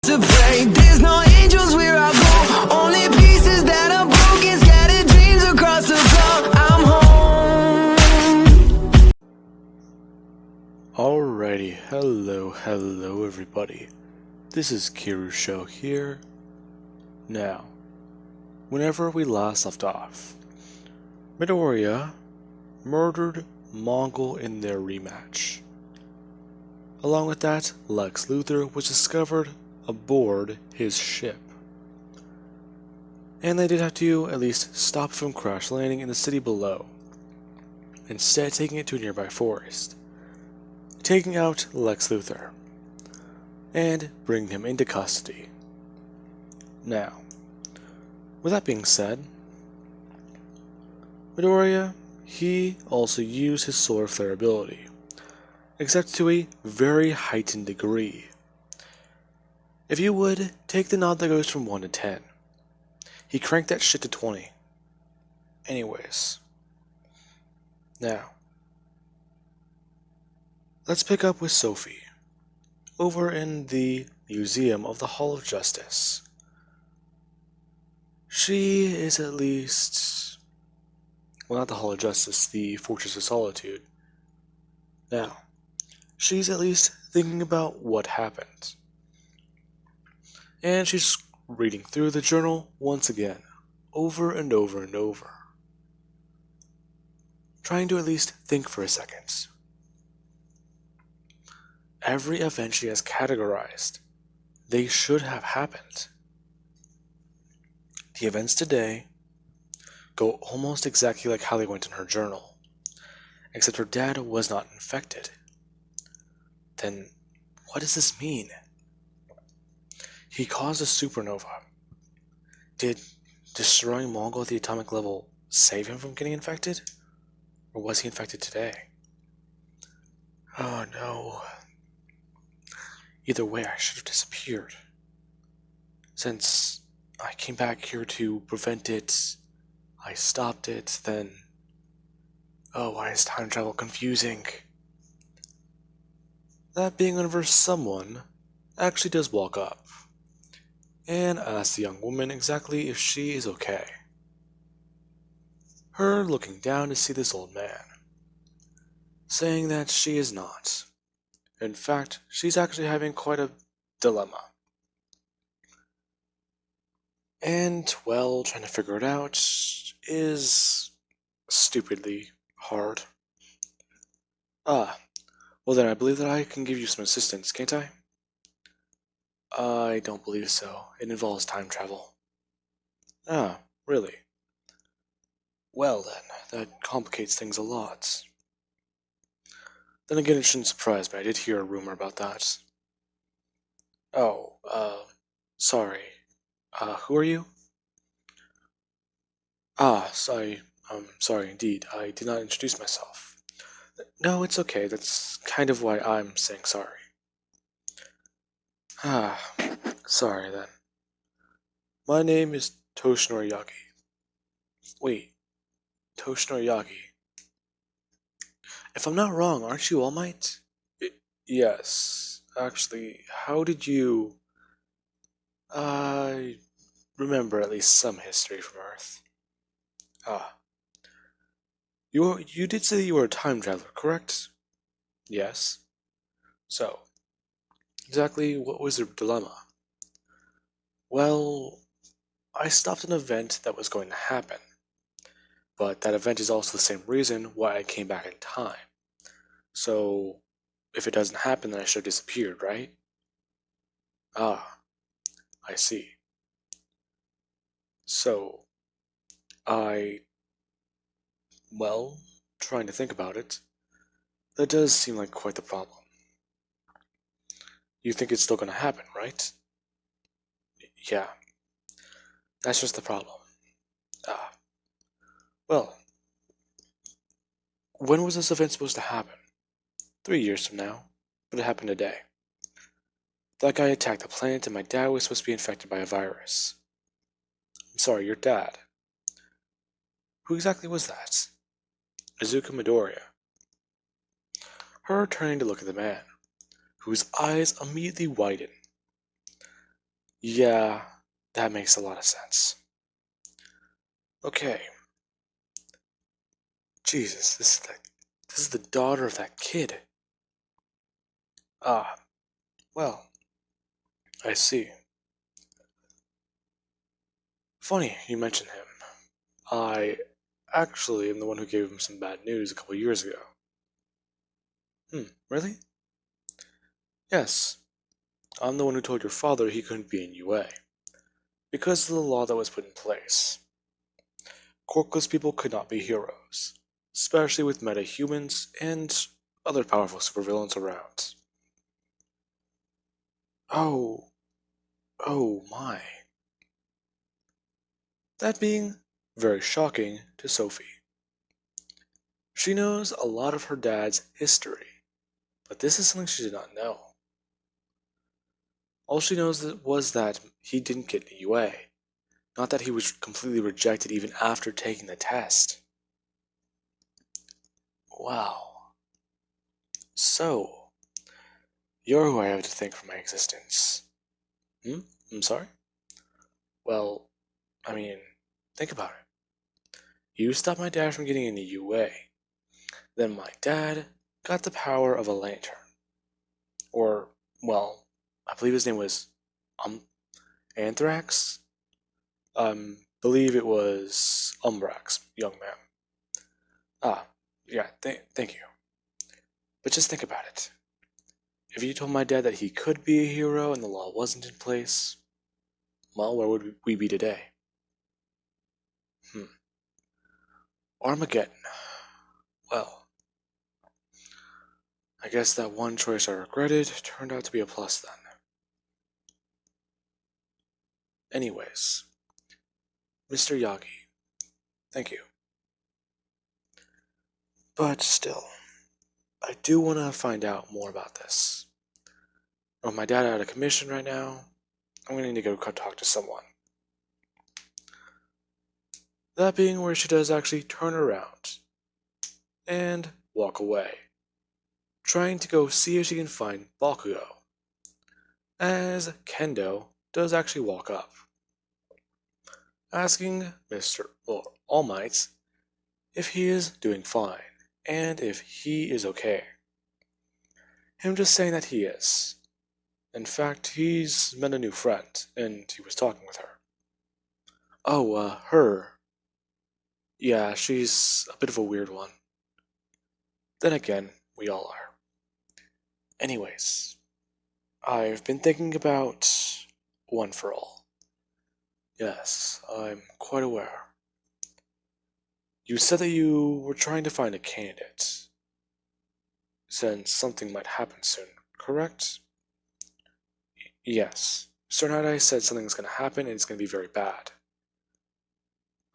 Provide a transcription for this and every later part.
To pray, there's no angels where I go, only pieces that are broken, scattered dreams across the floor. I'm home. Alrighty, hello everybody. This is Kirusho here. Now, whenever we last left off, Midoriya murdered Mongol in their rematch. Along with that, Lex Luthor was discovered aboard his ship. And they did have to at least stop from crash landing in the city below, instead taking it to a nearby forest, taking out Lex Luthor, and bringing him into custody. Now, with that being said, Midoriya, he also used his solar flare ability, except to a very heightened degree. If you would, take the nod that goes from 1 to 10. He cranked that shit to 20. Anyways. Now, let's pick up with Sophie, over in the Museum of the Hall of Justice. She is at least... well, not the Hall of Justice, the Fortress of Solitude. Now, she's at least thinking about what happened. And she's reading through the journal once again, over and over and over, trying to at least think for a second. Every event she has categorized, they should have happened. The events today go almost exactly like how they went in her journal, except her dad was not infected. Then, what does this mean? He caused a supernova. Did destroying Mongol at the atomic level save him from getting infected? Or was he infected today? Oh no. Either way, I should have disappeared. Since I came back here to prevent it, I stopped it, then... oh, why is time travel confusing? That being whenever someone actually does walk up and asks the young woman exactly if she is okay. Her looking down to see this old man, saying that she is not. In fact, she's actually having quite a dilemma. And, well, trying to figure it out is stupidly hard. Well then I believe that I can give you some assistance, can't I? I don't believe so. It involves time travel. Ah, really? Well then, that complicates things a lot. Then again, it shouldn't surprise me. I did hear a rumor about that. Oh, sorry. Who are you? Sorry. Sorry indeed. I did not introduce myself. No, it's okay. That's kind of why I'm saying sorry. Sorry then. My name is Toshinori Yagi. Wait, Toshinori Yagi. If I'm not wrong, aren't you All Might? Yes. Actually, how did you... I remember at least some history from Earth. You did say that you were a time traveler, correct? Yes. So, exactly what was the dilemma? Well, I stopped an event that was going to happen. But that event is also the same reason why I came back in time. So, if it doesn't happen, then I should have disappeared, right? I see. So, well, trying to think about it, that does seem like quite the problem. You think it's still gonna happen, right? Yeah. That's just the problem. Well, when was this event supposed to happen? 3 years from now, but it happened today. That guy attacked the planet and my dad was supposed to be infected by a virus. I'm sorry, your dad. Who exactly was that? Izuku Midoriya. Her turning to look at the man, whose eyes immediately widen. Yeah, that makes a lot of sense. Okay. Jesus, this is the daughter of that kid. Ah, well, I see. Funny you mention him. I actually am the one who gave him some bad news a couple years ago. Really? Yes. I'm the one who told your father he couldn't be in UA. Because of the law that was put in place. Quirkless people could not be heroes, especially with meta-humans and other powerful supervillains around. Oh, oh my. That being very shocking to Sophie. She knows a lot of her dad's history, but this is something she did not know. All she knows was that he didn't get a UA, not that he was completely rejected even after taking the test. Wow. So, you're who I have to thank for my existence. I'm sorry? Well, I mean, think about it. You stopped my dad from getting into UA. Then my dad got the power of a lantern. Or, well, I believe his name was Anthrax? Believe it was Umbrax, young man. Ah, yeah, thank you. But just think about it. If you told my dad that he could be a hero and the law wasn't in place, well, where would we be today? Hmm. Armageddon. Well, I guess that one choice I regretted turned out to be a plus then. Anyways, Mr. Yagi, thank you. But still, I do want to find out more about this. With my dad out of commission right now, I'm going to need to go talk to someone. That being where she does actually turn around and walk away, trying to go see if she can find Bakugo, as Kendo does actually walk up, asking Mr. All Might if he is doing fine and if he is okay. Him just saying that he is. In fact, he's met a new friend and he was talking with her. Oh, her. Yeah, she's a bit of a weird one. Then again, we all are. Anyways, I've been thinking about One for All. Yes, I'm quite aware. You said that you were trying to find a candidate, since something might happen soon, correct? Yes. Sir Night said something's going to happen and it's going to be very bad.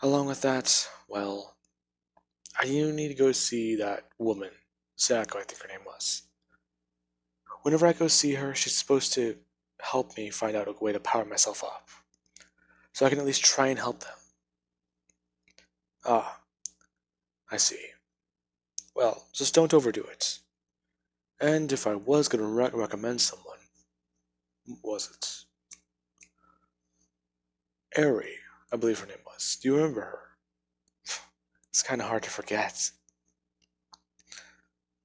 Along with that, well, I do need to go see that woman, Sayako, I think her name was. Whenever I go see her, she's supposed to help me find out a way to power myself up, so I can at least try and help them. Ah, I see. Well, just don't overdo it. And if I was going to recommend someone, was it? Eri, I believe her name was. Do you remember her? It's kind of hard to forget.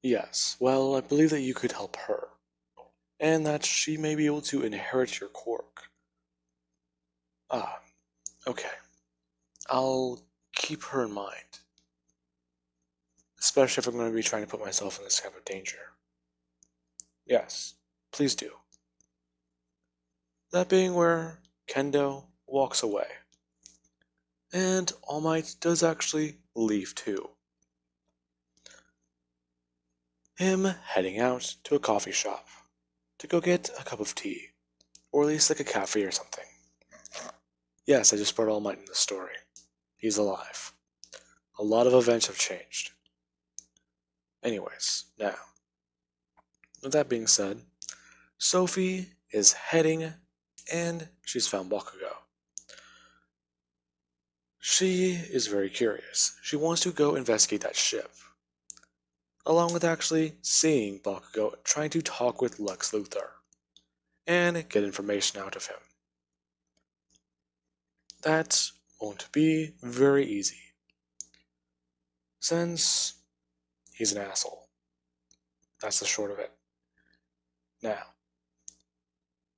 Yes, well, I believe that you could help her, and that she may be able to inherit your quirk. Ah, okay. I'll keep her in mind, especially if I'm going to be trying to put myself in this kind of danger. Yes, please do. That being where Kendo walks away, and All Might does actually leave too. Him heading out to a coffee shop to go get a cup of tea, or at least like a cafe or something. Yes, I just brought All Might in the story. He's alive. A lot of events have changed. Anyways, now, with that being said, Sophie is heading and she's found Bakugo. She is very curious. She wants to go investigate that ship, along with actually seeing Bakugo trying to talk with Lex Luthor and get information out of him. that won't be very easy, since he's an asshole. That's the short of it. Now,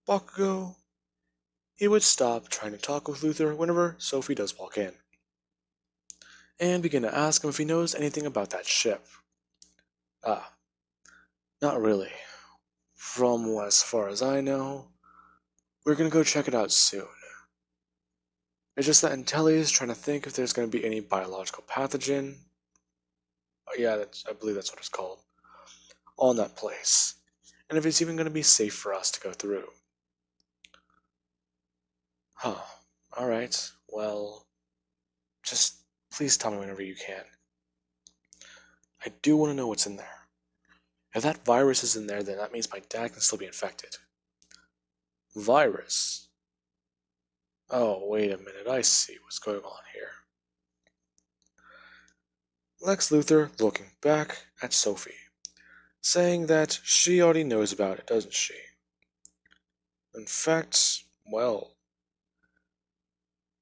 Bakugo, he would stop trying to talk with Luther whenever Sophie does walk in, and begin to ask him if he knows anything about that ship. Ah, not really. From as far as I know, we're gonna go check it out soon. It's just that Intelli is trying to think if there's gonna be any biological pathogen. Yeah, I believe that's what it's called. On that place. And if it's even gonna be safe for us to go through. Huh. Alright, well, just please tell me whenever you can. I do want to know what's in there. If that virus is in there, then that means my dad can still be infected. Virus? Oh, wait a minute, I see what's going on here. Lex Luthor looking back at Sophie, saying that she already knows about it, doesn't she? In fact, well,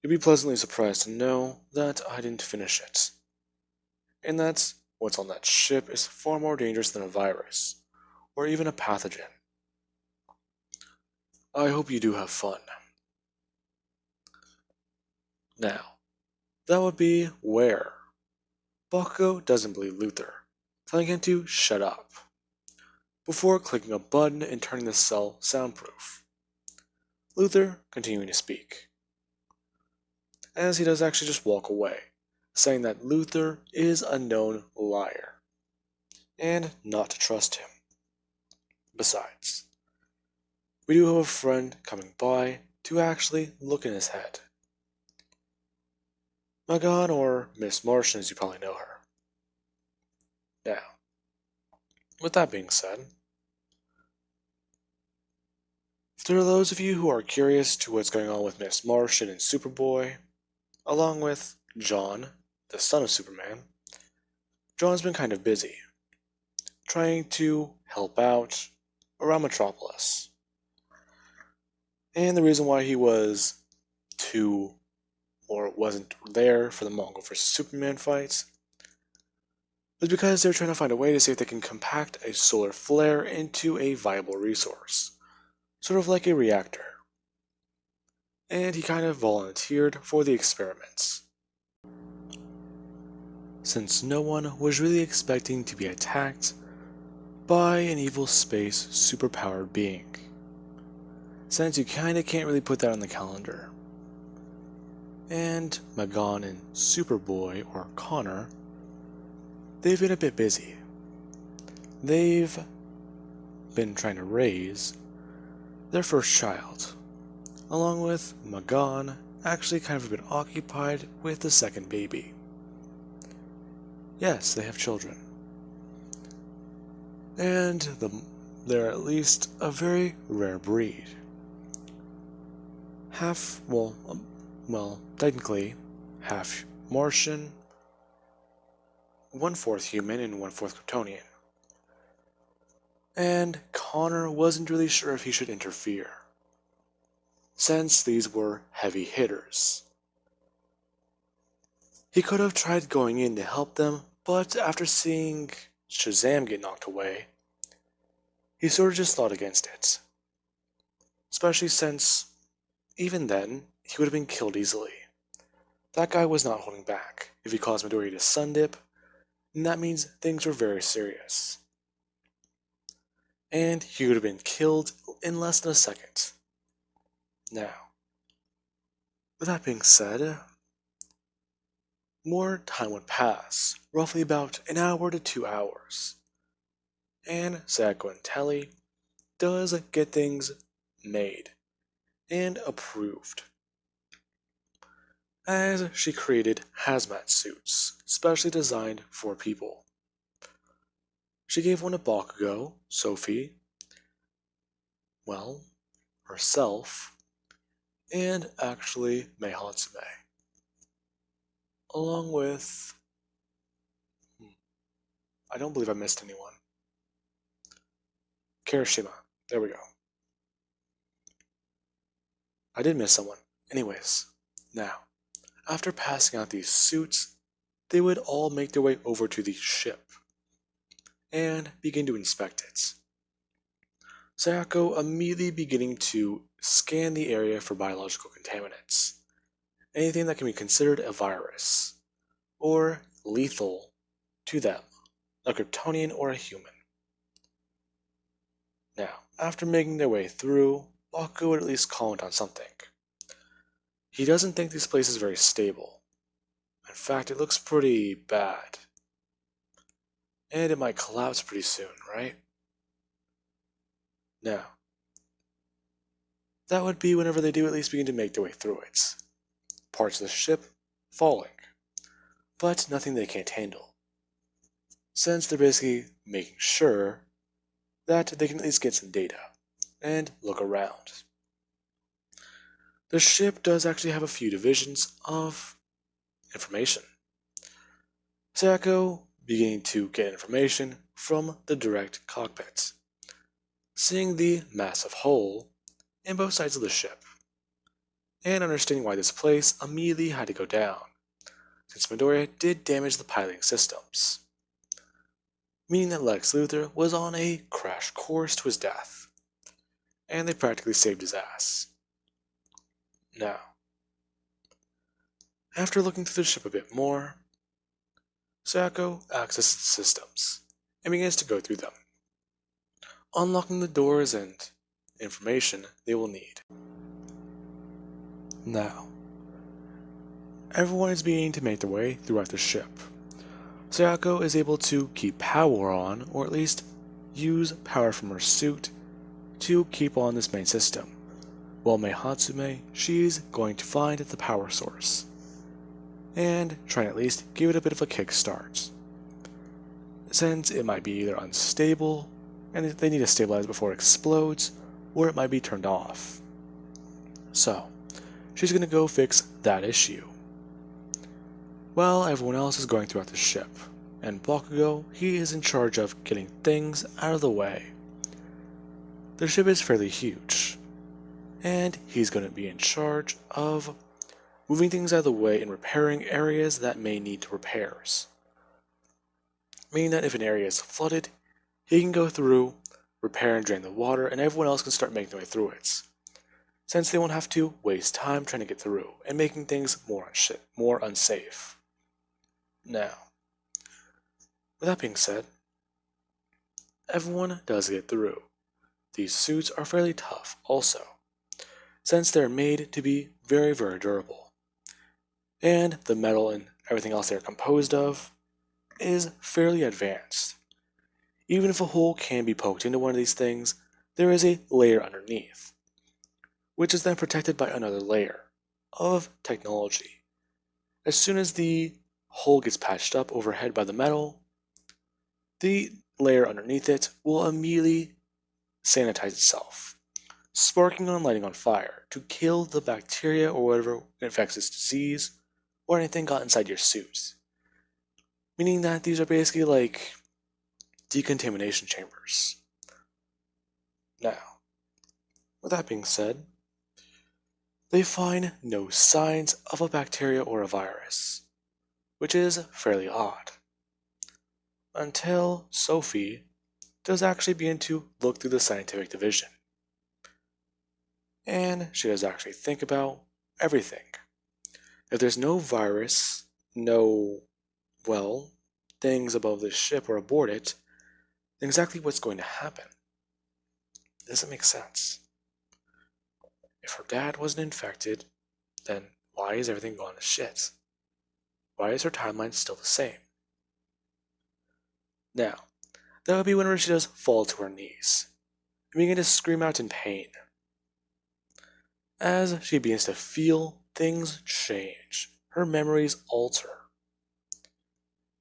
you'd be pleasantly surprised to know that I didn't finish it. And that what's on that ship is far more dangerous than a virus, or even a pathogen. I hope you do have fun. Now, that would be where Bakugo doesn't believe Luther, telling him to shut up, before clicking a button and turning the cell soundproof. Luther continuing to speak, as he does actually just walk away, saying that Luther is a known liar, and not to trust him. Besides, we do have a friend coming by to actually look in his head. Magan, or Miss Martian as you probably know her. Now, with that being said, for those of you who are curious to what's going on with Miss Martian and Superboy, along with John, the son of Superman, John's been kind of busy, trying to help out around Metropolis. And the reason why he was wasn't there for the Mongol vs. Superman fights was because they're trying to find a way to see if they can compact a solar flare into a viable resource, sort of like a reactor. And he kind of volunteered for the experiments, since no one was really expecting to be attacked by an evil space superpowered being, since you kinda can't really put that on the calendar. And Magan and Superboy, or Connor, they've been a bit busy. They've been trying to raise their first child, along with Magan actually kind of been occupied with the second baby. Yes, they have children. And they're at least a very rare breed. Technically, half Martian, 1/4 human, and 1/4 Kryptonian. And Connor wasn't really sure if he should interfere, since these were heavy hitters. He could have tried going in to help them, but after seeing Shazam get knocked away, he sort of just thought against it. Especially since, even then, he would have been killed easily. That guy was not holding back. If he caused Midori to sundip, then that means things were very serious. And he would have been killed in less than a second. Now, with that being said, more time would pass, roughly about an hour to 2 hours. And Sayako and Telly does get things made and approved, as she created hazmat suits specially designed for people. She gave one to Bakugo, Sophie, herself, and actually Mei Hatsume, along with I don't believe I missed anyone. Kirishima, there we go. I did miss someone. Anyways, Now, after passing out these suits, they would all make their way over to the ship and begin to inspect it. Sayako immediately beginning to scan the area for biological contaminants, anything that can be considered a virus, or lethal to them, a Kryptonian or a human. Now, after making their way through, Baku would at least comment on something. He doesn't think this place is very stable. In fact, it looks pretty bad. And it might collapse pretty soon, right? Now, that would be whenever they do at least begin to make their way through it. Parts of the ship falling, but nothing they can't handle, since they're basically making sure that they can at least get some data and look around. The ship does actually have a few divisions of information. Sayako beginning to get information from the direct cockpit, seeing the massive hole in both sides of the ship, and understanding why this place immediately had to go down, since Midoriya did damage the piloting systems, meaning that Lex Luthor was on a crash course to his death, and they practically saved his ass. Now, after looking through the ship a bit more, Sayako accesses the systems and begins to go through them, unlocking the doors and information they will need. Now, everyone is beginning to make their way throughout the ship. Sayako is able to keep power on, or at least use power from her suit to keep on this main system, while Mei Hatsume, she's going to find the power source and try and at least give it a bit of a kickstart, since it might be either unstable and they need to stabilize before it explodes, or it might be turned off. So, she's going to go fix that issue, while everyone else is going throughout the ship, and Bakugo, he is in charge of getting things out of the way. The ship is fairly huge, and he's going to be in charge of moving things out of the way and repairing areas that may need repairs. Meaning that if an area is flooded, he can go through, repair and drain the water, and everyone else can start making their way through it, since they won't have to waste time trying to get through and making things more unsafe. Now, with that being said, everyone does get through. These suits are fairly tough also, since they're made to be very, very durable. And the metal and everything else they're composed of is fairly advanced. Even if a hole can be poked into one of these things, there is a layer underneath, which is then protected by another layer of technology. As soon as the hole gets patched up overhead by the metal, the layer underneath it will immediately sanitize itself, sparking and lighting on fire to kill the bacteria or whatever infects this disease or anything got inside your suit. Meaning that these are basically like decontamination chambers. Now, with that being said, they find no signs of a bacteria or a virus, which is fairly odd. Until Sophie does actually begin to look through the scientific division. And she does actually think about everything. If there's no virus, no, things above this ship or aboard it, then exactly what's going to happen? It doesn't make sense. If her dad wasn't infected, then why is everything gone to shit? Why is her timeline still the same? Now, that would be whenever she does fall to her knees and begin to scream out in pain, as she begins to feel things change, her memories alter.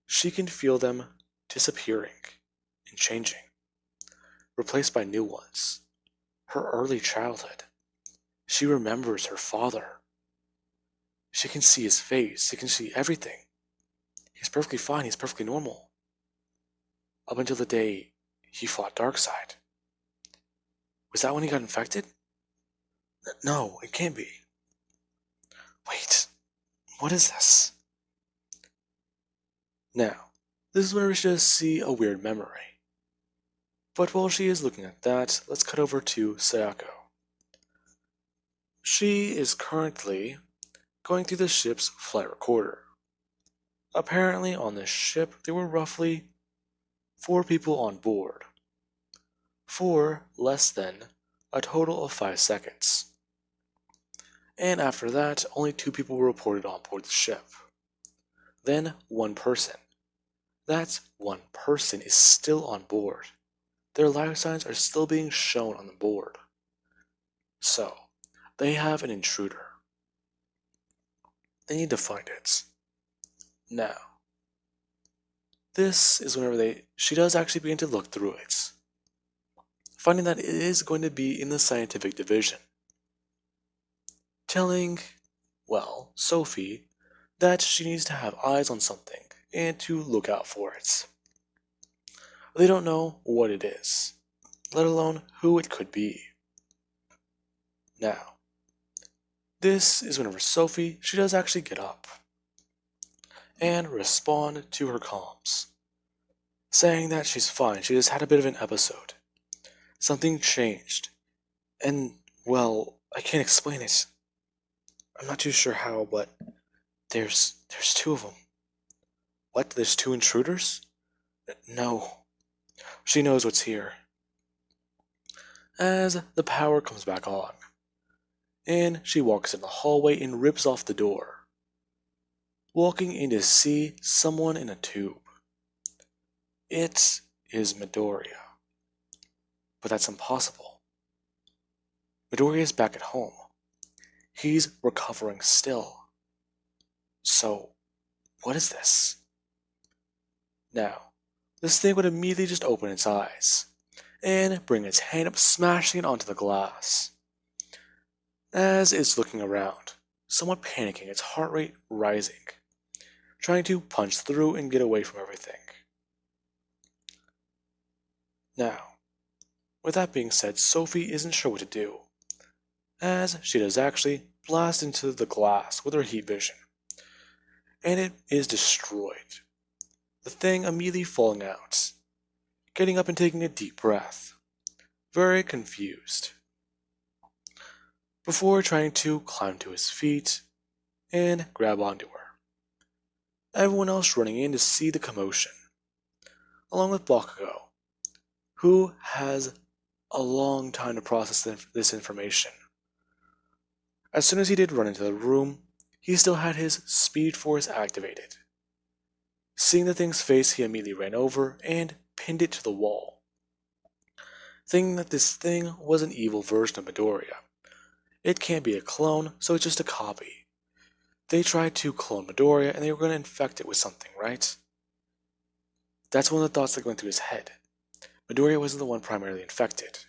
She can feel them disappearing and changing, replaced by new ones. Her early childhood. She remembers her father. She can see his face. She can see everything. He's perfectly fine. He's perfectly normal. Up until the day he fought Darkseid. Was that when he got infected? No, it can't be. Wait. What is this? Now, this is where she does see a weird memory. But while she is looking at that, let's cut over to Sayako. She is currently going through the ship's flight recorder. Apparently, on this ship, there were roughly 4 people on board, for less than a total of 5 seconds. And after that, only 2 people were reported on board the ship. Then 1 person. That 1 person is still on board. Their life signs are still being shown on the board. So, they have an intruder. They need to find it. Now, this is whenever she does actually begin to look through it, finding that it is going to be in the scientific division, telling, well, Sophie, that she needs to have eyes on something and to look out for it. They don't know what it is, let alone who it could be. Now, this is whenever Sophie, she does actually get up and respond to her comms, saying that she's fine, she just had a bit of an episode. Something changed, and, well, I can't explain it. I'm not too sure how, but there's 2 of them. What, there's 2 intruders? No. She knows what's here. As the power comes back on, and she walks in the hallway and rips off the door, walking in to see someone in a tube. It is Midoriya. But that's impossible. Midoriya is back at home. He's recovering still. So, what is this? Now, this thing would immediately just open its eyes and bring its hand up, smashing it onto the glass. As it's looking around, somewhat panicking, its heart rate rising, trying to punch through and get away from everything. Now, with that being said, Sophie isn't sure what to do, as she does actually blast into the glass with her heat vision, and it is destroyed. The thing immediately falling out, getting up and taking a deep breath, very confused, before trying to climb to his feet and grab onto her. Everyone else running in to see the commotion, along with Bakugo, who has a long time to process this information. As soon as he did run into the room, he still had his Speed Force activated. Seeing the thing's face, he immediately ran over and pinned it to the wall, thinking that this thing was an evil version of Midoriya. It can't be a clone, so it's just a copy. They tried to clone Midoriya and they were going to infect it with something, right? That's one of the thoughts that went through his head. Midoriya wasn't the one primarily infected.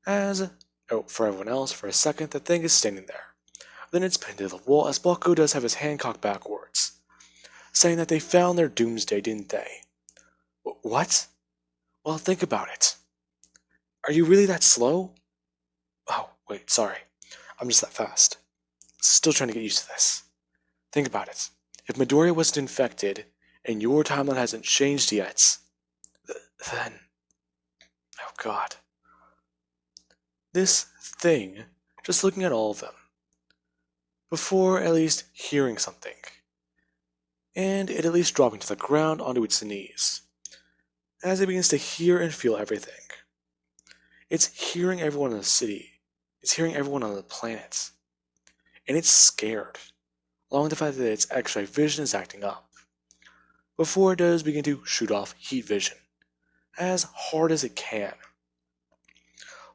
For everyone else, for a second, the thing is standing there. Then it's pinned to the wall as Bakugo does have his hand cocked backwards, saying that they found their doomsday, didn't they? What? Well, think about it. Are you really that slow? Oh, wait, sorry. I'm just that fast. Still trying to get used to this. Think about it. If Midoriya wasn't infected, and your timeline hasn't changed yet, then... Oh god. This thing, just looking at all of them, before at least hearing something, and it at least dropping to the ground onto its knees, as it begins to hear and feel everything. It's hearing everyone in the city, it's hearing everyone on the planet, and it's scared, along with the fact that its X-ray vision is acting up, before it does begin to shoot off heat vision, as hard as it can.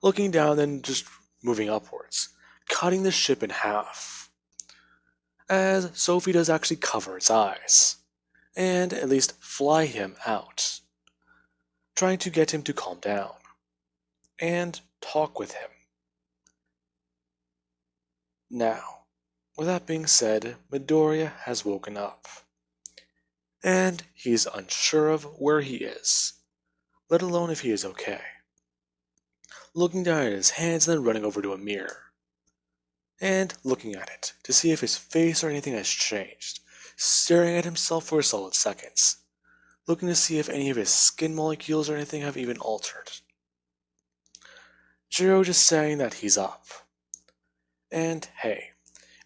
Looking down, then just moving upwards, cutting the ship in half, as Sophie does actually cover its eyes, and at least fly him out, trying to get him to calm down, and talk with him. Now, with that being said, Midoriya has woken up, and he's unsure of where he is, let alone if he is okay. Looking down at his hands and then running over to a mirror, and looking at it to see if his face or anything has changed, staring at himself for a solid seconds, looking to see if any of his skin molecules or anything have even altered. Jiro just saying that he's up. And hey,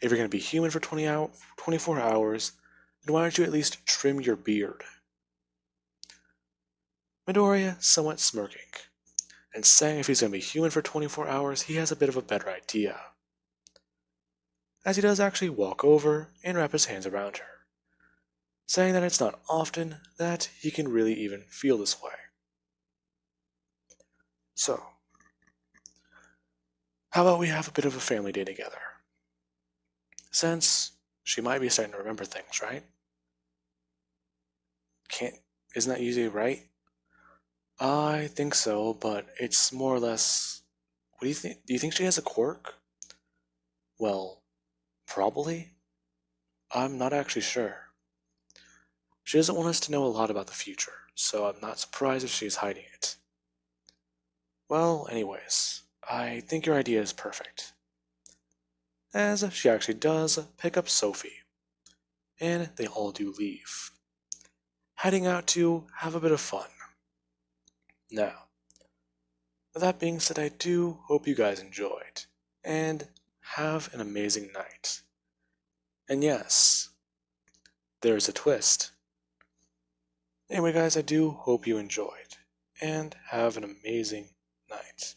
if you're going to be human for 24 hours, then why don't you at least trim your beard? Midoriya somewhat smirking, and saying if he's going to be human for 24 hours, he has a bit of a better idea. As he does actually walk over and wrap his hands around her, saying that it's not often that he can really even feel this way. So, how about we have a bit of a family day together? Since she might be starting to remember things, right? Isn't that usually right? I think so, but it's more or less. What do you think? Do you think she has a quirk? Well, probably. I'm not actually sure. She doesn't want us to know a lot about the future, so I'm not surprised if she is hiding it. Well, anyways, I think your idea is perfect. As she actually does pick up Sophie, and they all do leave, heading out to have a bit of fun. Now, with that being said, I do hope you guys enjoyed, and have an amazing night. And yes, there's a twist. Anyway, guys, I do hope you enjoyed, and have an amazing night.